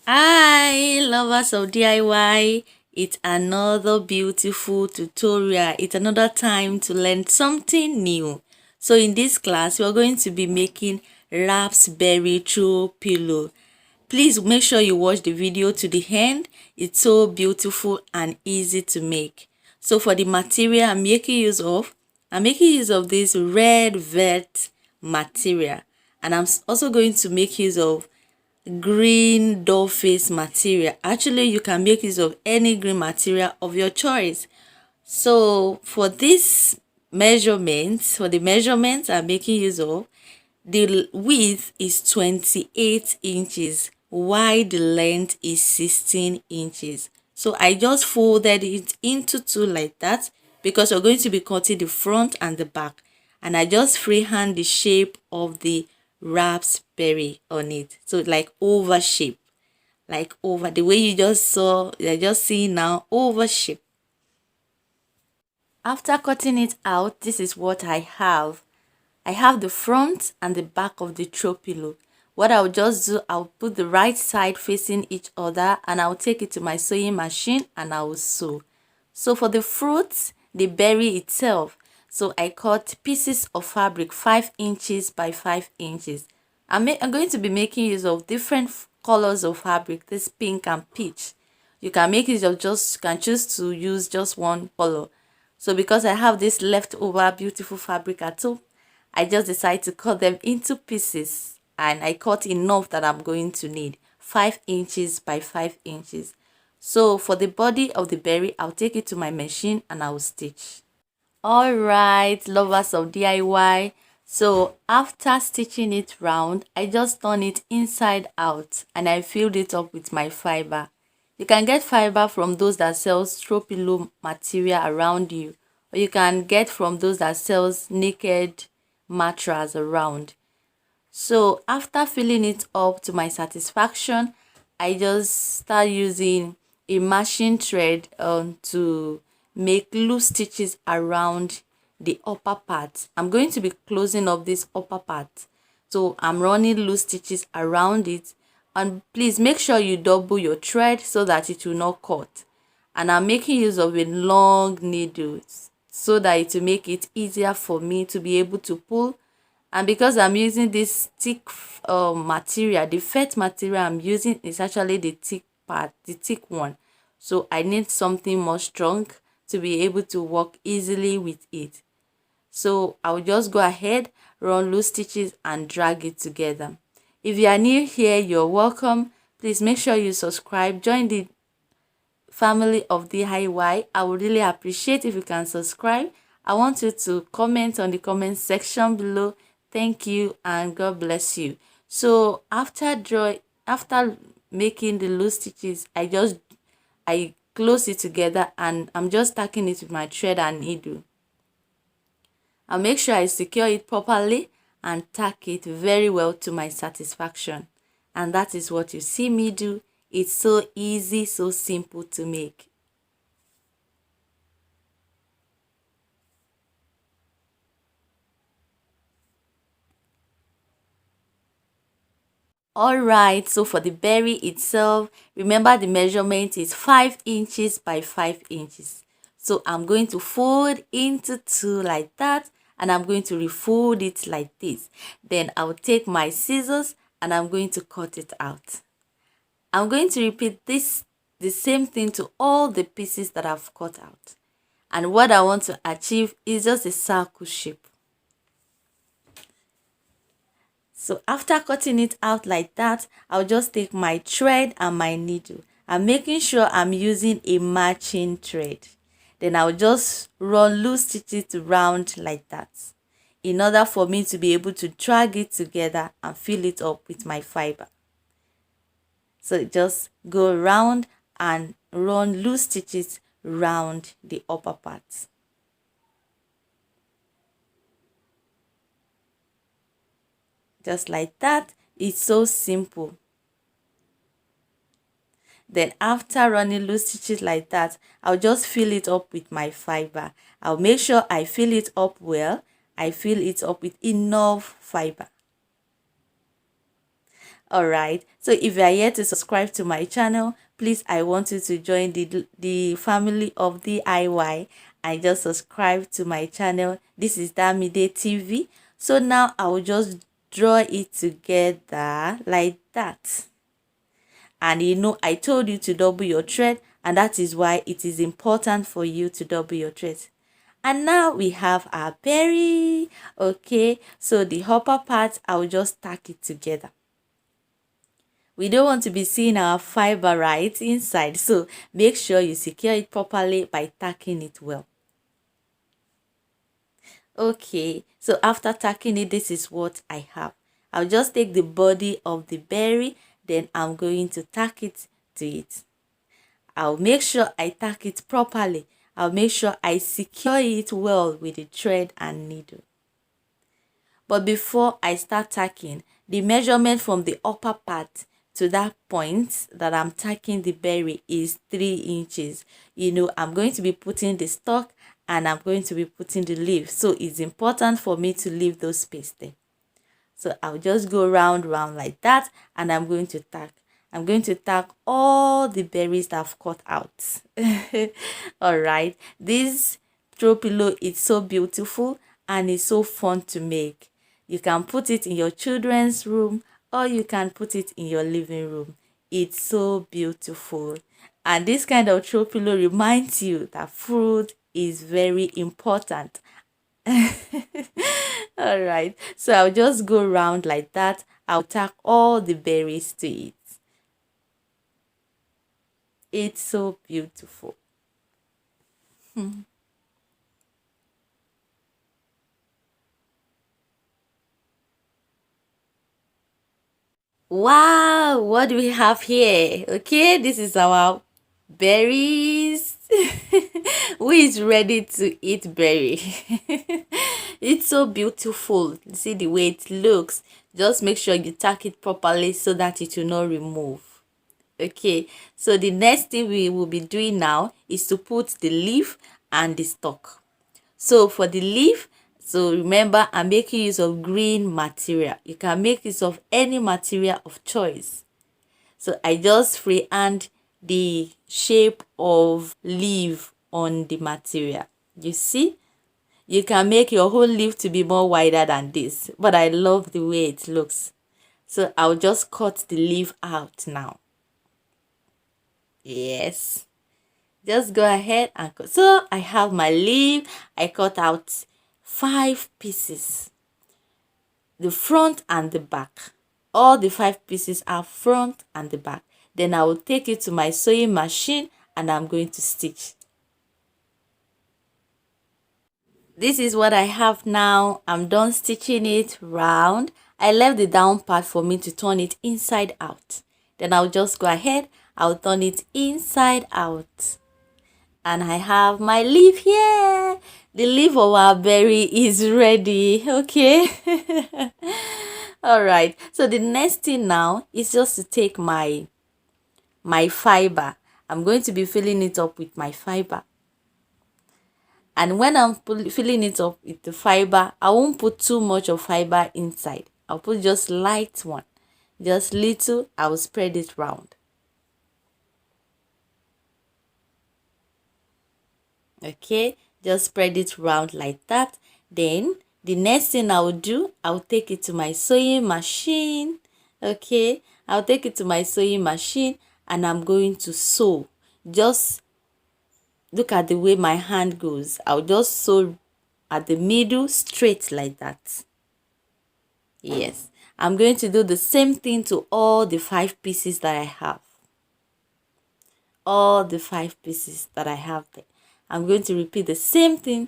Hi, lovers of DIY. It's another beautiful tutorial. It's another time to learn something new. So in this class, we're going to be making raspberry throw pillow. Please make sure you watch the video to the end. It's so beautiful and easy to make. So for the material I'm making use of this red vet material, and I'm also going to make use of green doll face material. Actually, you can make use of any green material of your choice. So for this for the measurements I'm making use of, the width is 28 inches while the length is 16 inches. So I just folded it into two like that because we're going to be cutting the front and the back, and I just freehand the shape of the raspberry on it, so like oval shape, like over the way you're just seeing now, oval shape. After cutting it out, this is what I have. I have the front and the back of the throw pillow. What I'll just do, I'll put the right side facing each other and I'll take it to my sewing machine and I will sew. So for the fruit, the berry itself, so I cut pieces of fabric 5 inches by 5 inches. I'm going to be making use of different colors of fabric, this pink and peach. You can make use of you can choose to use just one color. So because I have this leftover beautiful fabric at home, I just decided to cut them into pieces, and I cut enough that I'm going to need 5 inches by 5 inches. So for the body of the berry, I'll take it to my machine and I'll stitch. Alright, lovers of DIY. So after stitching it round, I just turn it inside out and I filled it up with my fiber. You can get fiber from those that sells throw pillow material around you, or you can get from those that sells naked mattress around. So after filling it up to my satisfaction, I just start using a machine thread to make loose stitches around the upper part. I'm going to be closing up this upper part, so I'm running loose stitches around it. And please make sure you double your thread so that it will not cut. And I'm making use of a long needle so that it will make it easier for me to be able to pull. And because I'm using this thick material, the felt material I'm using is actually the thick part, the thick one. So I need something more strong to be able to work easily with it. So I'll just go ahead, run loose stitches and drag it together. If you are new here, you're welcome. Please make sure you subscribe, join the family of DIY. I would really appreciate if you can subscribe. I want you to comment on the comment section below. Thank you and God bless you. So after making the loose stitches, I close it together and I'm just tacking it with my thread and needle. I'll make sure I secure it properly and tack it very well to my satisfaction. And that is what you see me do. It's so easy, so simple to make. Alright, so for the berry itself, remember the measurement is 5 inches by 5 inches. So I'm going to fold into two like that, and I'm going to refold it like this. Then I'll take my scissors and I'm going to cut it out. I'm going to repeat the same thing to all the pieces that I've cut out. And what I want to achieve is just a circle shape. So after cutting it out like that, I'll just take my thread and my needle. I'm making sure I'm using a matching thread. Then I'll just run loose stitches round like that, in order for me to be able to drag it together and fill it up with my fiber. So just go around and run loose stitches round the upper part. Just like that. It's so simple. Then after running loose stitches like that, I'll just fill it up with my fiber. I'll make sure I fill it up well. I fill it up with enough fiber. All right, so if you are yet to subscribe to my channel, please, I want you to join the family of DIY and just subscribe to my channel. This is DamideTV. So now I will just draw it together like that. And you know, I told you to double your thread, and that is why it is important for you to double your thread. And now we have our berry. Okay, so the upper part, I will just tack it together. We don't want to be seeing our fiber right inside, so make sure you secure it properly by tacking it well. Okay, so after tacking it, this is what I have. I'll just take the body of the berry, then I'm going to tack it to it. I'll make sure I tack it properly. I'll make sure I secure it well with the thread and needle. But before I start tacking, the measurement from the upper part to that point that I'm tacking the berry is 3 inches. You know, I'm going to be putting the stalk and I'm going to be putting the leaf. So it's important for me to leave those space there. So I'll just go round like that, and I'm going to tack. I'm going to tack all the berries that I've cut out. All right, this throw pillow is so beautiful and it's so fun to make. You can put it in your children's room or you can put it in your living room. It's so beautiful, and this kind of throw pillow reminds you that fruit is very important. All right, so I'll just go around like that. I'll tack all the berries to it. It's so beautiful. Wow, what do we have here? Okay, this is our berries. Who is ready to eat berry? It's so beautiful. See the way it looks. Just make sure you tack it properly so that it will not remove. Okay, so the next thing we will be doing now is to put the leaf and the stalk. So for the leaf, so remember, I'm making use of green material. You can make use of any material of choice. So I just freehand the shape of leaf on the material. You see, you can make your whole leaf to be more wider than this, but I love the way it looks. So I'll just cut the leaf out now. Yes, just go ahead and cut. So I have my leaf. I cut out 5 pieces, the front and the back. All the 5 pieces are front and the back. Then I will take it to my sewing machine and I'm going to stitch. This is what I have now. I'm done stitching it round. I left the down part for me to turn it inside out. Then I'll just go ahead. I'll turn it inside out. And I have my leaf here. The leaf of our berry is ready. Okay. All right. So the next thing now is just to take my fiber. I'm going to be filling it up with my fiber. And when I'm filling it up with the fiber, I won't put too much of fiber inside. I'll put just light one. Just little. I will spread it round. Okay, just spread it round like that. Then the next thing I will do, I'll take it to my sewing machine. Okay, I'll take it to my sewing machine and I'm going to sew. Just look at the way my hand goes. I'll just sew at the middle straight like that. Yes, I'm going to do the same thing to all the 5 pieces that I have. All the 5 pieces that I have there. I'm going to repeat the same thing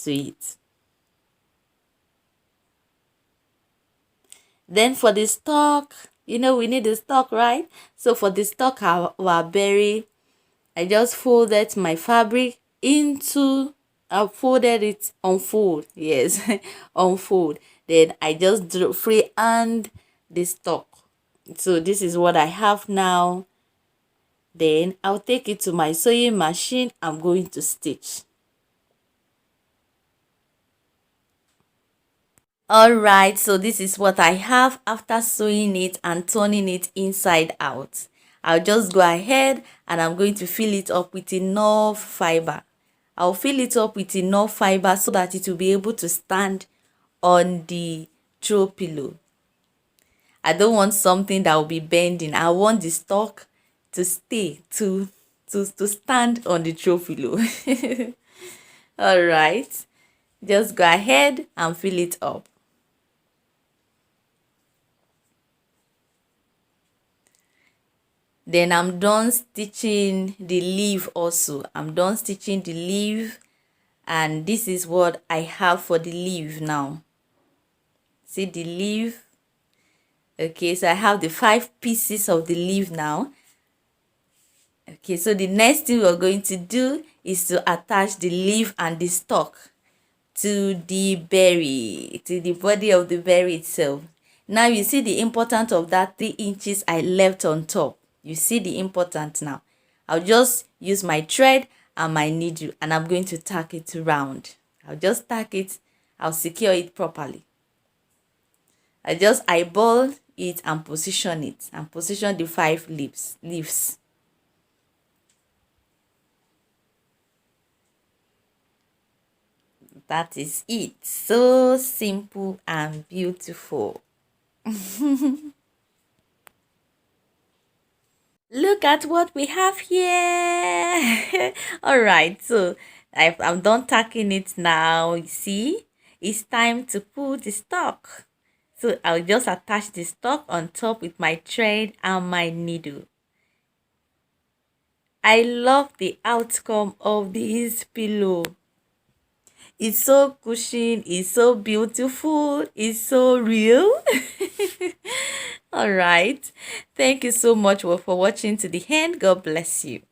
to it. Then for the stalk, you know we need the stalk, right? So for the stalk of our berry, I just folded my fabric into, I folded it, unfold, yes, unfold. Then I just freehand the stalk. So this is what I have now. Then I'll take it to my sewing machine. I'm going to stitch. All right, so this is what I have after sewing it and turning it inside out. I'll just go ahead and I'm going to fill it up with enough fiber. I'll fill it up with enough fiber so that it will be able to stand on the throw pillow. I don't want something that will be bending. I want the stalk to stay, to stand on the throw pillow. All right, just go ahead and fill it up. Then I'm done stitching the leaf also. I'm done stitching the leaf, and this is what I have for the leaf now. See the leaf? Okay, so I have the 5 pieces of the leaf now. Okay, so the next thing we're going to do is to attach the leaf and the stalk to the berry, to the body of the berry itself. Now you see the importance of that 3 inches I left on top. You see the importance now. I'll just use my thread and my needle and I'm going to tack it round. I'll just tack it, I'll secure it properly. I just eyeball it and position the 5 leaves. That is it. So simple and beautiful. Look at what we have here. All right, so I'm done tacking it now. You see, it's time to put the stalk. So I'll just attach the stalk on top with my thread and my needle. I love the outcome of this pillow. It's so cushion, it's so beautiful, it's so real. All right, thank you so much for watching to the end. God bless you.